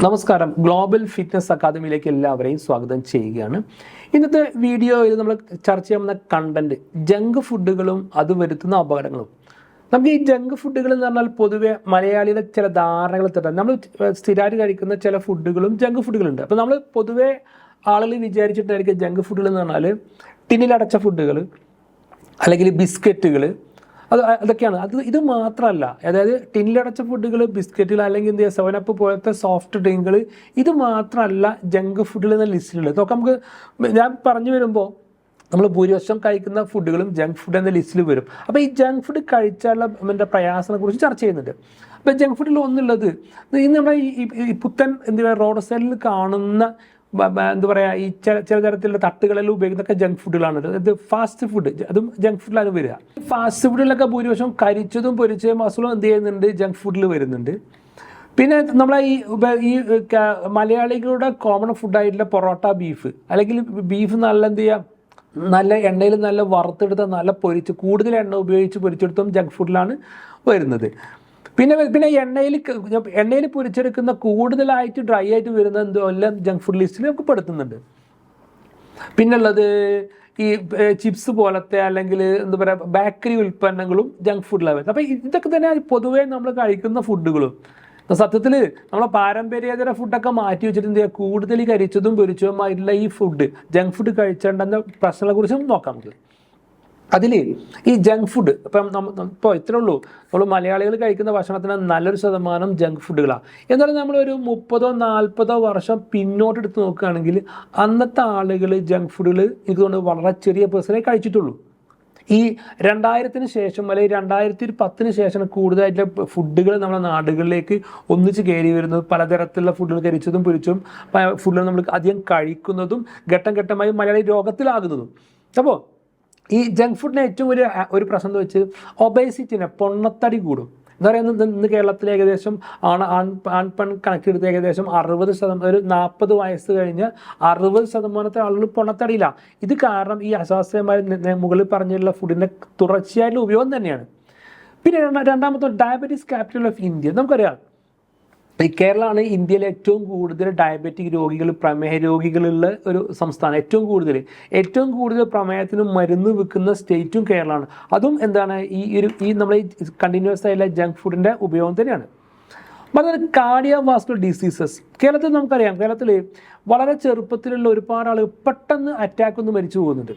നമസ്കാരം, global fitness അക്കാദമിയിലേക്ക് എല്ലാവരെയും സ്വാഗതം ചെയ്യുകയാണ്. ഇന്നത്തെ വീഡിയോയിൽ നമ്മൾ ചർച്ച ചെയ്യുന്ന കണ്ടന്റ് ജങ്ക് ഫുഡുകളും അത് വരുത്തുന്ന അപകടങ്ങളും. നമുക്ക് ഈ ജങ്ക് ഫുഡുകൾ എന്ന് പറഞ്ഞാൽ പൊതുവെ മലയാളിയുടെ ചില ധാരണകൾ തെറ്റാണ്. നമ്മൾ സ്ഥിരമായിട്ട് കഴിക്കുന്ന ചില ഫുഡുകളും ജങ്ക് ഫുഡുകളുണ്ട്. അപ്പോൾ നമ്മൾ പൊതുവെ ആളുകൾ വിചാരിച്ചിട്ടായിരിക്കും ജങ്ക് ഫുഡുകൾ എന്ന് പറഞ്ഞാൽ ടിന്നിലടച്ച ഫുഡുകൾ അല്ലെങ്കിൽ ബിസ്ക്കറ്റുകൾ, അതൊക്കെയാണ്. ഇത് മാത്രമല്ല, അതായത് ടിന്നിലടച്ച ഫുഡുകൾ, ബിസ്ക്കറ്റുകൾ അല്ലെങ്കിൽ എന്ത് ചെയ്യുക, സെവനപ്പ് പോലത്തെ സോഫ്റ്റ് ഡ്രിങ്കുകൾ, ഇത് മാത്രമല്ല ജങ്ക് ഫുഡുകൾ എന്ന ലിസ്റ്റിലുള്ളത്. നോക്കാം, നമുക്ക് ഞാൻ പറഞ്ഞു വരുമ്പോൾ നമ്മൾ ഭൂരിപക്ഷം കഴിക്കുന്ന ഫുഡുകളും ജങ്ക് ഫുഡ് എന്ന ലിസ്റ്റിൽ വരും. അപ്പോൾ ഈ ജങ്ക് ഫുഡ് കഴിച്ചാലുള്ള പ്രയാസങ്ങളെ കുറിച്ച് ചർച്ച ചെയ്യുന്നുണ്ട്. അപ്പോൾ ജങ്ക് ഫുഡിൽ ഒന്നുള്ളത് ഇന്ന് നമ്മുടെ ഈ പുത്തൻ എന്ത് പറയുക റോഡ് സൈഡിൽ കാണുന്ന എന്താ പറയുക ഈ ചില തരത്തിലുള്ള തട്ടുകളിൽ ഉപയോഗിക്കുന്നൊക്കെ ജങ്ക് ഫുഡുകളാണ്. ഇത് ഫാസ്റ്റ് ഫുഡ്, അതും ജങ്ക് ഫുഡിലാണ് വരിക. ഫാസ്റ്റ് ഫുഡിലൊക്കെ ഭൂരിപക്ഷം കരിച്ചതും പൊരിച്ചതും മസാലയും എന്ത് ചെയ്യുന്നുണ്ട്, ജങ്ക് ഫുഡിൽ വരുന്നുണ്ട്. പിന്നെ നമ്മളെ ഈ മലയാളികളുടെ കോമൺ ഫുഡായിട്ടുള്ള പൊറോട്ട, ബീഫ്, അല്ലെങ്കിൽ ബീഫ് നല്ല എന്ത് ചെയ്യുക, നല്ല എണ്ണയിൽ നല്ല വറുത്തെടുത്ത നല്ല കൂടുതൽ എണ്ണ ഉപയോഗിച്ച് പൊരിച്ചെടുത്തും ജങ്ക് ഫുഡിലാണ് വരുന്നത്. പിന്നെ എണ്ണയിൽ പൊരിച്ചെടുക്കുന്ന കൂടുതലായിട്ട് ഡ്രൈ ആയിട്ട് വരുന്ന എന്തോ എല്ലാം ജങ്ക് ഫുഡ് ലിസ്റ്റിൽ നമുക്ക് പെടുത്തുന്നുണ്ട്. പിന്നുള്ളത് ഈ ചിപ്സ് പോലത്തെ അല്ലെങ്കിൽ എന്താ പറയുക ബേക്കറി ഉൽപ്പന്നങ്ങളും ജങ്ക് ഫുഡിലാണ് വരുന്നത്. അപ്പോൾ ഇതൊക്കെ തന്നെ പൊതുവേ നമ്മൾ കഴിക്കുന്ന ഫുഡുകളും. സത്യത്തിൽ നമ്മളെ പാരമ്പര്യേതര ഫുഡൊക്കെ മാറ്റി വെച്ചിട്ട് എന്ത് ചെയ്യുക, കൂടുതൽ കരിച്ചതും പൊരിച്ചതുമായിട്ടുള്ള ഈ ഫുഡ് ജങ്ക് ഫുഡ് കഴിച്ചേണ്ടെന്ന പ്രശ്നങ്ങളെ കുറിച്ചും നോക്കാം നമുക്ക്. അതിൽ ഈ ജങ്ക് ഫുഡ് ഇപ്പോൾ ഇത്രേ ഉള്ളൂ, നമ്മൾ മലയാളികൾ കഴിക്കുന്ന ഭക്ഷണത്തിന് നല്ലൊരു ശതമാനം ജങ്ക് ഫുഡുകളാണ്. എന്നാലും നമ്മളൊരു 30-40 വർഷം പിന്നോട്ട് എടുത്ത് നോക്കുകയാണെങ്കിൽ അന്നത്തെ ആളുകൾ ജങ്ക് ഫുഡുകൾ എനിക്ക് തോന്നുന്നു വളരെ ചെറിയ പേഴ്സണായി കഴിച്ചിട്ടുള്ളൂ. ഈ 2000-ന് ശേഷം അല്ലെങ്കിൽ 2010-ന് ശേഷം കൂടുതലായിട്ടുള്ള ഫുഡുകൾ നമ്മുടെ നാടുകളിലേക്ക് ഒന്നിച്ച് കയറി വരുന്നതും പലതരത്തിലുള്ള ഫുഡുകൾ കരിച്ചതും പൊരിച്ചതും ഫുഡുകൾ നമ്മൾ അധികം കഴിക്കുന്നതും ഘട്ടം ഘട്ടമായി മലയാളി രോഗത്തിലാകുന്നതും. അപ്പോൾ ഈ ജങ്ക് ഫുഡിന് ഏറ്റവും ഒരു പ്രശ്നം എന്ന് വെച്ച് ഒബേസിറ്റിനെ, പൊണ്ണത്തടി കൂടും. എന്താ പറയുക, ഇന്ന് കേരളത്തിൽ ഏകദേശം ആൺപെൺ കണക്കെടുത്ത് ഏകദേശം 60%, ഒരു 40 വയസ്സ് കഴിഞ്ഞ് 60% ആളുകൾ പൊണ്ണത്തടിയില്ല. ഇത് കാരണം ഈ അശാസ്ത്രീയമായ മുകളിൽ പറഞ്ഞിട്ടുള്ള ഫുഡിൻ്റെ തുടർച്ചയായിട്ടുള്ള ഉപയോഗം തന്നെയാണ്. പിന്നെ രണ്ടാമത്തെ ഡയബറ്റീസ് ക്യാപിറ്റൽ ഓഫ് ഇന്ത്യ. നമുക്കറിയാം ഈ കേരളമാണ് ഇന്ത്യയിലെ ഏറ്റവും കൂടുതൽ ഡയബറ്റിക് രോഗികൾ, പ്രമേഹ രോഗികളുള്ള ഒരു സംസ്ഥാനം. ഏറ്റവും കൂടുതൽ പ്രമേഹത്തിന് മരുന്ന് വിൽക്കുന്ന സ്റ്റേറ്റും കേരളമാണ്. അതും എന്താണ്, ഈ നമ്മളെ കണ്ടിന്യൂസ് ആയിട്ടുള്ള ജങ്ക് ഫുഡിൻ്റെ ഉപയോഗം തന്നെയാണ്. മറ്റൊരു കാർഡിയോവാസ്കുലർ ഡിസീസസ്. കേരളത്തിൽ നമുക്കറിയാം, കേരളത്തിൽ വളരെ ചെറുപ്പത്തിലുള്ള ഒരുപാട് ആളുകൾ പെട്ടെന്ന് അറ്റാക്ക് ഒന്ന് മരിച്ചു പോകുന്നുണ്ട്.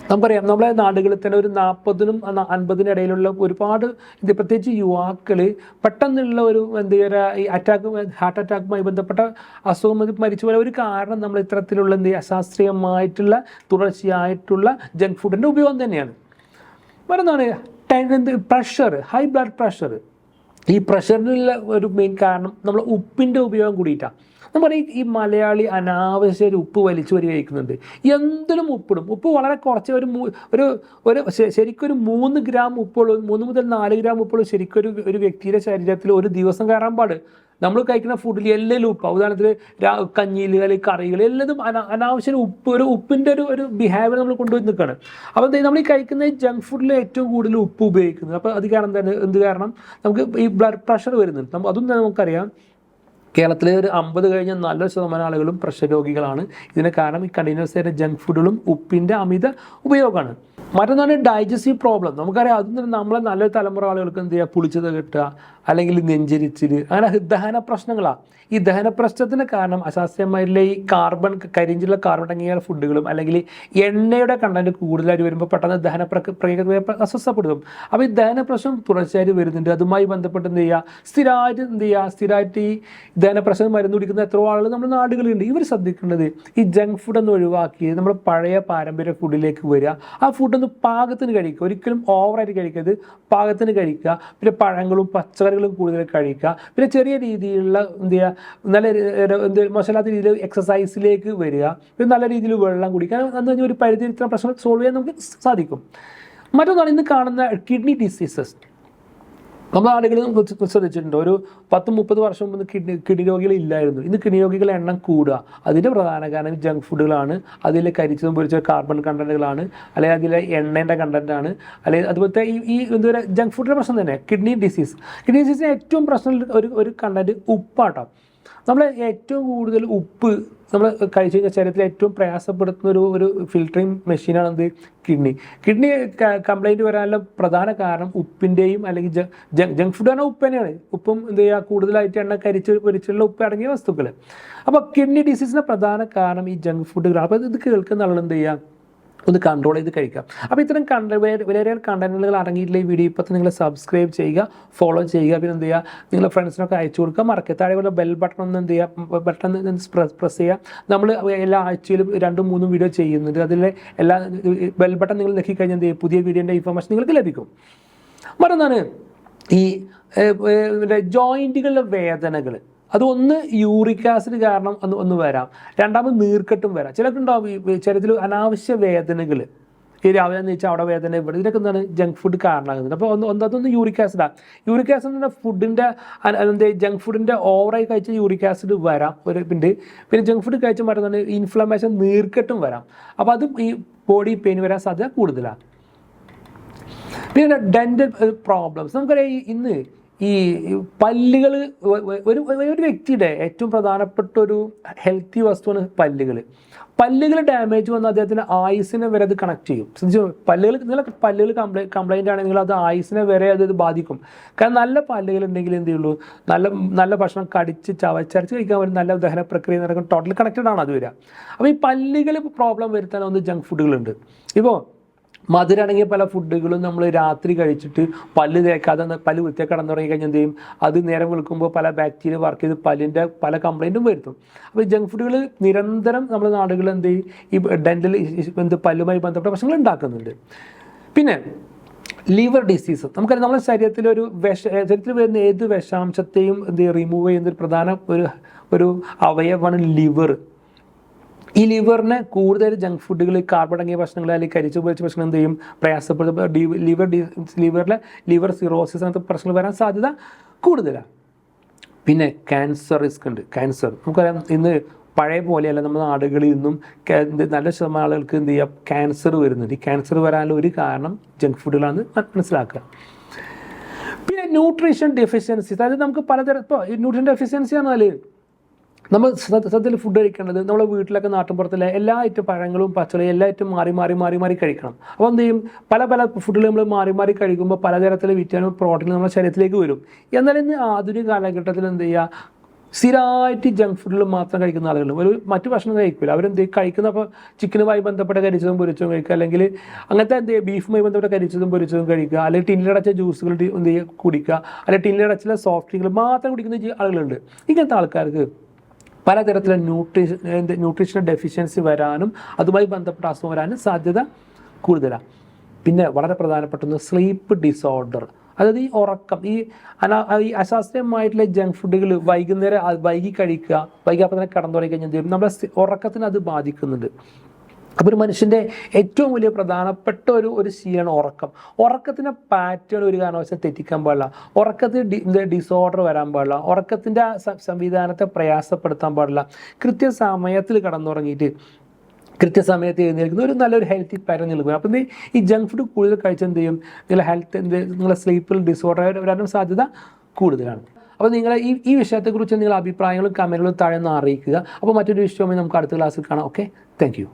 നമുക്കറിയാം, നമ്മളെ നാടുകളിൽ തന്നെ ഒരു 40-നും 50-നും ഇടയിലുള്ള ഒരുപാട് പ്രത്യേകിച്ച് യുവാക്കൾ പെട്ടെന്നുള്ള ഒരു എന്താ പറയുക ഈ ഹാർട്ട് അറ്റാക്കുമായി ബന്ധപ്പെട്ട അസുഖം മരിച്ചു പോയ ഒരു കാരണം നമ്മൾ ഇത്തരത്തിലുള്ള അശാസ്ത്രീയമായിട്ടുള്ള തുടർച്ചയായിട്ടുള്ള ജങ്ക് ഫുഡിൻ്റെ ഉപയോഗം തന്നെയാണ്. മറ്റൊന്നാണ് പ്രഷർ, ഹൈ ബ്ലഡ് പ്രഷർ. ഈ പ്രഷറിനുള്ള ഒരു മെയിൻ കാരണം നമ്മൾ ഉപ്പിൻ്റെ ഉപയോഗം കൂടിയിട്ടാണ്. നമുക്കറിയാം ഈ മലയാളി അനാവശ്യ ഉപ്പ് വലിച്ചു വരി കഴിക്കുന്നുണ്ട്. എന്തിനും ഉപ്പിടും. ഉപ്പ് വളരെ കുറച്ച് ശരിക്കൊരു 3 ഗ്രാം ഉപ്പുള്ളൂ, 3 മുതൽ 4 ഗ്രാം ഉപ്പുള്ളൂ ശരിക്കൊരു വ്യക്തിയുടെ ശരീരത്തിൽ ഒരു ദിവസം കയറാൻ പാട്. നമ്മൾ കഴിക്കുന്ന ഫുഡിൽ എല്ലാം ഉപ്പ്. ഉദാഹരണത്തിന് കഞ്ഞിയിൽ അല്ലെങ്കിൽ കറികൾ എല്ലാതും അനാവശ്യം ഉപ്പ്, ഉപ്പിൻ്റെ ഒരു ബിഹേവിയർ നമ്മൾ കൊണ്ടുപോയി നിൽക്കുകയാണ്. അപ്പോൾ നമ്മൾ ഈ കഴിക്കുന്ന ഈ ജങ്ക് ഫുഡിൽ ഏറ്റവും കൂടുതൽ ഉപ്പ് ഉപയോഗിക്കുന്നത്. അപ്പോൾ അത് കാരണം എന്ത് കാരണം നമുക്ക് ഈ ബ്ലഡ് പ്രഷർ വരുന്നുണ്ട്. അതും നമുക്കറിയാം, കേരളത്തിലെ ഒരു 50 കഴിഞ്ഞ 40% ആളുകളും പ്രഷർ രോഗികളാണ്. ഇതിന് കാരണം ഈ കണ്ടിന്യൂസ് ആയിട്ട് ജങ്ക് ഫുഡുകളും ഉപ്പിൻ്റെ അമിത ഉപയോഗമാണ്. മറ്റൊന്നാണ് ഡൈജസ്റ്റീവ് പ്രോബ്ലം. നമുക്കറിയാം, അതും നമ്മളെ നല്ലൊരു തലമുറ ആളുകൾക്ക് എന്ത് ചെയ്യുക, പുളിച്ചത് കിട്ടുക അല്ലെങ്കിൽ നെഞ്ചരിച്ചിൽ, അങ്ങനെ ദഹന പ്രശ്നങ്ങളാണ്. ഈ ദഹന പ്രശ്നത്തിന് കാരണം അശാസ്ത്രീയമായിട്ടുള്ള ഈ കരിഞ്ചിലുള്ള കാർബൺ അടങ്ങിയ ഫുഡുകളും അല്ലെങ്കിൽ എണ്ണയുടെ കണ്ടന്റ് കൂടുതലായിട്ട് വരുമ്പോൾ പെട്ടെന്ന് ദഹന പ്രക്രിയ അസ്വസ്ഥപ്പെടുത്തും. അപ്പോൾ ഈ ദഹന പ്രശ്നം തുടർച്ചയായിട്ട് വരുന്നുണ്ട്. അതുമായി ബന്ധപ്പെട്ട് എന്ത് ചെയ്യുക, സ്ഥിരമായിട്ട് ഈ ദഹന പ്രശ്നം മരുന്ന് കുടിക്കുന്ന എത്രയോ ആളുകൾ നമ്മുടെ നാടുകളുണ്ട്. ഇവർ ശ്രദ്ധിക്കേണ്ടത് ഈ ജങ്ക് ഫുഡ് ഒന്ന് ഒഴിവാക്കി നമ്മൾ പഴയ പാരമ്പര്യ ഫുഡിലേക്ക് വരിക. ആ ഫുഡൊന്ന് പാകത്തിന് കഴിക്കുക, ഒരിക്കലും ഓവറായിട്ട് കഴിക്കരുത്, പാകത്തിന് കഴിക്കുക. പിന്നെ പഴങ്ങളും പച്ചക്കറികളും കൂടുതൽ കഴിക്കുക. പിന്നെ ചെറിയ രീതിയിലുള്ള എന്ത് ചെയ്യുക, നല്ല മോശമില്ലാത്ത രീതിയിൽ എക്സസൈസിലേക്ക് വരിക. പിന്നെ നല്ല രീതിയിൽ വെള്ളം കുടിക്കുക. എന്ന് പറഞ്ഞാൽ ഒരു പരിധി ഇത്തരം പ്രശ്നം സോൾവ് ചെയ്യാൻ നമുക്ക് സാധിക്കും. മറ്റൊന്നാണ് ഇന്ന് കാണുന്ന കിഡ്നി ഡിസീസസ്. നമ്മൾ ആളുകൾ ശ്രദ്ധിച്ചിട്ടുണ്ട്, ഒരു 10-30 വർഷം മുമ്പ് കിഡ്നി രോഗികൾ ഇല്ലായിരുന്നു. ഇന്ന് കിഡ്നി രോഗികളുടെ എണ്ണം കൂടുക. അതിൻ്റെ പ്രധാന കാരണം ജങ്ക് ഫുഡുകളാണ്. അതിൽ കരിച്ചതും പൊരിച്ച കാർബൺ കണ്ടന്റുകളാണ്, അല്ലെങ്കിൽ അതിലെ എണ്ണേൻ്റെ കണ്ടന്റാണ്, അല്ലെങ്കിൽ അതുപോലത്തെ ഈ എന്താ പറയുക ജങ്ക് ഫുഡിൻ്റെ പ്രശ്നം തന്നെ കിഡ്നി ഡിസീസിന് ഏറ്റവും പ്രശ്നം ഒരു കണ്ടന്റ് ഉപ്പാട്ടോ. നമ്മൾ ഏറ്റവും കൂടുതൽ ഉപ്പ് നമ്മൾ കഴിച്ചു കഴിഞ്ഞാൽ ശരീരത്തിൽ ഏറ്റവും പ്രയാസപ്പെടുത്തുന്ന ഒരു ഫിൽറ്ററിങ് മെഷീനാണ് എന്ത് കിഡ്നി കംപ്ലൈൻറ്റ് വരാനുള്ള പ്രധാന കാരണം ഉപ്പിൻ്റെയും അല്ലെങ്കിൽ ജങ്ക് ഫുഡ് പറഞ്ഞാൽ ഉപ്പ് തന്നെയാണ്. ഉപ്പും എന്ത് ചെയ്യുക കൂടുതലായിട്ട് എണ്ണ പൊരിച്ചുള്ള ഉപ്പ് അടങ്ങിയ വസ്തുക്കൾ. അപ്പോൾ കിഡ്നി ഡിസീസിൻ്റെ പ്രധാന കാരണം ഈ ജങ്ക് ഫുഡുകളാണ്. അപ്പോൾ ഇത് കേൾക്കുന്ന ആളുകൾ എന്ത് ചെയ്യുക, ഒന്ന് കൺട്രോൾ ചെയ്ത് കഴിക്കാം. അപ്പോൾ ഇത്തരം വേറെ കണ്ടന്റുകൾ അടങ്ങിയിട്ടുള്ള ഈ വീഡിയോ ഇപ്പോൾ നിങ്ങൾ സബ്സ്ക്രൈബ് ചെയ്യുക, ഫോളോ ചെയ്യുക, പിന്നെ എന്ത് ചെയ്യുക, നിങ്ങളുടെ ഫ്രണ്ട്സിനൊക്കെ അയച്ചു കൊടുക്കുക. മറക്കുക താഴെ പോലെ ബെൽ ബട്ടൺ ഒന്ന് എന്ത് ചെയ്യുക, ബട്ടൺ പ്രസ് ചെയ്യുക. നമ്മൾ എല്ലാ ആഴ്ചയിലും 2-3 വീഡിയോ ചെയ്യുന്നുണ്ട്. അതിലെ എല്ലാ ബെൽ ബട്ടൺ നിങ്ങൾ നോക്കിക്കഴിഞ്ഞാൽ എന്ത് ചെയ്യും, പുതിയ വീഡിയോൻ്റെ ഇൻഫർമേഷൻ നിങ്ങൾക്ക് ലഭിക്കും. മറ്റൊന്നാണ് ഈ ജോയിൻറ്റുകളിലെ വേദനകൾ. അതൊന്ന് യൂറിക് ആസിഡ് കാരണം ഒന്ന് വരാം, രണ്ടാമത് നീർക്കെട്ടും വരാം. ചിലർക്ക് ഉണ്ടാവും ഈ ശരീരത്തിൽ അനാവശ്യ വേദനകൾ, ഈ രാവിലെ എന്ന് വെച്ചാൽ അവിടെ വേദന ഇവിടെ, ഇതിനൊക്കെ എന്താണ് ജങ്ക് ഫുഡ് കാരണമാകുന്നത്. അപ്പോൾ അതൊന്ന് യൂറിക് ആസിഡാണ്. യൂറിക് ആസിഡ് ഫുഡിൻ്റെ ജങ്ക് ഫുഡിൻ്റെ ഓവറായി കഴിച്ച യൂറിക് ആസിഡ് വരാം ഒരു പിന്നെ ജങ്ക് ഫുഡ് കഴിച്ച മറ്റൊന്നാണ് ഇൻഫ്ലമേഷൻ, നീർക്കെട്ടും വരാം. അപ്പോൾ അതും ഈ ബോഡി പെയിൻ വരാൻ സാധ്യത കൂടുതലാണ്. പിന്നെ ഡെൻ്റൽ പ്രോബ്ലംസ് നമുക്കറിയാം. ഇന്ന് ഈ പല്ലുകൾ ഒരു വ്യക്തിയുടെ ഏറ്റവും പ്രധാനപ്പെട്ട ഒരു ഹെൽത്തി വസ്തുവാണ് പല്ലുകൾ ഡാമേജ് വന്നാൽ അദ്ദേഹത്തിന് ആയുസിനെ വരെ അത് കണക്ട് ചെയ്യും. പല്ലുകൾ കംപ്ലൈൻ്റ് ആണെങ്കിൽ അത് ആയുസിനെ വരെ അത് ബാധിക്കും. കാരണം നല്ല പല്ലുകൾ ഉണ്ടെങ്കിൽ എന്ത് ചെയ്യുള്ളൂ, നല്ല ഭക്ഷണം കടിച്ച് ചവച്ചരച്ച് കഴിക്കാൻ പറ്റും, നല്ല ദഹന പ്രക്രിയ നടക്കും, ടോട്ടൽ കണക്റ്റഡ് ആണ് അത് വരിക. അപ്പോൾ ഈ പല്ലുകൾ പ്രോബ്ലം വരുത്താൻ ഒന്ന് ജങ്ക് ഫുഡുകളുണ്ട്. ഇപ്പോൾ മധുരടങ്ങിയ പല ഫുഡുകളും നമ്മൾ രാത്രി കഴിച്ചിട്ട് പല്ല് തേക്കാതെ പല്ല് വൃത്തിയാക്കി കടന്നു തുടങ്ങി കഴിഞ്ഞാൽ എന്ത് ചെയ്യും, അത് നേരം വെളുക്കുമ്പോൾ പല ബാക്ടീരിയ വർക്ക് ചെയ്ത് പല്ലിൻ്റെ പല കംപ്ലൈൻറ്റും വരുത്തും. അപ്പോൾ ജങ്ക് ഫുഡുകൾ നിരന്തരം നമ്മുടെ നാടുകളിൽ എന്ത് ചെയ്യും, ഈ ഡെൻ്റൽ പല്ലുമായി ബന്ധപ്പെട്ട പ്രശ്നങ്ങൾ ഉണ്ടാക്കുന്നുണ്ട്. പിന്നെ ലിവർ ഡിസീസ് നമുക്കറിയാം. നമ്മുടെ ശരീരത്തിൽ വരുന്ന ഏത് വിഷാംശത്തെയും റിമൂവ് ചെയ്യുന്ന ഒരു പ്രധാന ഒരു അവയവമാണ് ലിവർ. ഈ ലിവറിനെ കൂടുതൽ ജങ്ക് ഫുഡുകൾ, കാർബൺ അടങ്ങിയ ഭക്ഷണങ്ങൾ അല്ലെങ്കിൽ കരിച്ചു ഉപയോഗിച്ച ഭക്ഷണം എന്ത് ചെയ്യും, പ്രയാസപ്പെടും. ലിവർ സിറോസിസ് അങ്ങനത്തെ പ്രശ്നങ്ങൾ വരാൻ സാധ്യത കൂടുതലാണ്. പിന്നെ ക്യാൻസർ റിസ്ക് ഉണ്ട്. ക്യാൻസർ നമുക്കറിയാം ഇന്ന് പഴയ പോലെയല്ല. നമ്മുടെ നാടുകളിൽ നിന്നും നല്ല ശതമാനം ആളുകൾക്ക് എന്ത് ചെയ്യുക, ക്യാൻസർ വരുന്നുണ്ട്. ഈ ക്യാൻസർ വരാനുള്ള ഒരു കാരണം ജങ്ക് ഫുഡുകളാണെന്ന് മനസ്സിലാക്കുക. പിന്നെ ന്യൂട്രീഷൻ ഡെഫിഷ്യൻസി, അതായത് നമുക്ക് പലതരം ഇപ്പോൾ ന്യൂട്രീഷൻ ഡെഫിഷ്യൻസി പറഞ്ഞാൽ നമ്മൾ സത്യത്തിൽ ഫുഡ് കഴിക്കേണ്ടത് നമ്മളെ വീട്ടിലൊക്കെ നാട്ടിൻപുറത്തിലെ എല്ലാ ഐറ്റം പഴങ്ങളും പച്ചക്കറിയും എല്ലാ ഐറ്റം മാറി കഴിക്കണം. അപ്പോൾ എന്ത് ചെയ്യും, പല ഫുഡുകൾ നമ്മൾ മാറി കഴിക്കുമ്പോൾ പലതരത്തിലെ വിറ്റാമിൻ പ്രോട്ടീൻ നമ്മുടെ ശരീരത്തിലേക്ക് വരും. എന്നാൽ ഇന്ന് ആധുനിക കാലഘട്ടത്തിൽ എന്ത് ചെയ്യുക, സ്ഥിരമായിട്ട് ജങ്ക് ഫുഡുകൾ മാത്രം കഴിക്കുന്ന ആളുകൾ മറ്റു ഭക്ഷണം കഴിക്കില്ല. അവരെന്ത് കഴിക്കുന്ന, അപ്പോൾ ചിക്കനുമായി ബന്ധപ്പെട്ട കരിച്ചതും പൊരിച്ചതും കഴിക്കുക, അല്ലെങ്കിൽ അങ്ങനത്തെ എന്ത് ചെയ്യുക, ബീഫുമായി ബന്ധപ്പെട്ട കരിച്ചതും പൊരിച്ചതും കഴിക്കുക, അല്ലെങ്കിൽ ടിന്നിലടച്ച ജ്യൂസുകൾ എന്ത് ചെയ്യുക കുടിക്കുക, അല്ലെങ്കിൽ ടിന്നിലടച്ചിലെ സോഫ്റ്റ് ഡ്രിങ്കുകൾ മാത്രം കുടിക്കുന്ന ആളുകളുണ്ട്. ഇങ്ങനത്തെ ആൾക്കാർക്ക് പലതരത്തിലുള്ള ന്യൂട്രീഷണൽ ഡെഫിഷ്യൻസി വരാനും അതുമായി ബന്ധപ്പെട്ട അസുഖം വരാനും സാധ്യത കൂടുതലാണ്. പിന്നെ വളരെ പ്രധാനപ്പെട്ട ഒന്ന് സ്ലീപ്പ് ഡിസോർഡർ, അതായത് ഈ ഉറക്കം, ഈ അശാസ്ത്രീയമായിട്ടുള്ള ജങ്ക് ഫുഡുകൾ വൈകുന്നേരം വൈകി കഴിക്കുക, വൈകാപ്പം തന്നെ കടന്നു തുടങ്ങി കഴിഞ്ഞാൽ നമ്മുടെ ഉറക്കത്തിന് അത് ബാധിക്കുന്നുണ്ട്. അപ്പോൾ ഒരു മനുഷ്യൻ്റെ ഏറ്റവും വലിയ പ്രധാനപ്പെട്ട ഒരു ശീലമാണ് ഉറക്കം. ഉറക്കത്തിൻ്റെ പാറ്റേൺ ഒരു കാരണവശാലും തെറ്റിക്കാൻ പാടില്ല. ഉറക്കത്തിന് ഡിസോർഡർ വരാൻ പാടില്ല. ഉറക്കത്തിൻ്റെ സംവിധാനത്തെ പ്രയാസപ്പെടുത്താൻ പാടില്ല. കൃത്യസമയത്തിൽ കടന്നുറങ്ങിയിട്ട് കൃത്യസമയത്ത് എഴുന്നേൽക്കുന്ന ഒരു നല്ലൊരു ഹെൽത്തി പാറ്റേൺ നൽകുക. അപ്പം ഈ ജങ്ക് ഫുഡ് കൂടുതൽ കഴിച്ചാൽ എന്ത് ചെയ്യും, നിങ്ങളുടെ സ്ലീപ്പിൽ ഡിസോർഡർ വരാനും സാധ്യത കൂടുതലാണ്. അപ്പോൾ നിങ്ങളെ ഈ വിഷയത്തെക്കുറിച്ച് നിങ്ങളുടെ അഭിപ്രായങ്ങളും കമൻറ്റുകളും താഴെ ഒന്ന് അറിയിക്കുക. അപ്പോൾ മറ്റൊരു വിഷയവുമായി നമുക്ക് അടുത്ത ക്ലാസ്സിൽ കാണാം. Okay, thank you.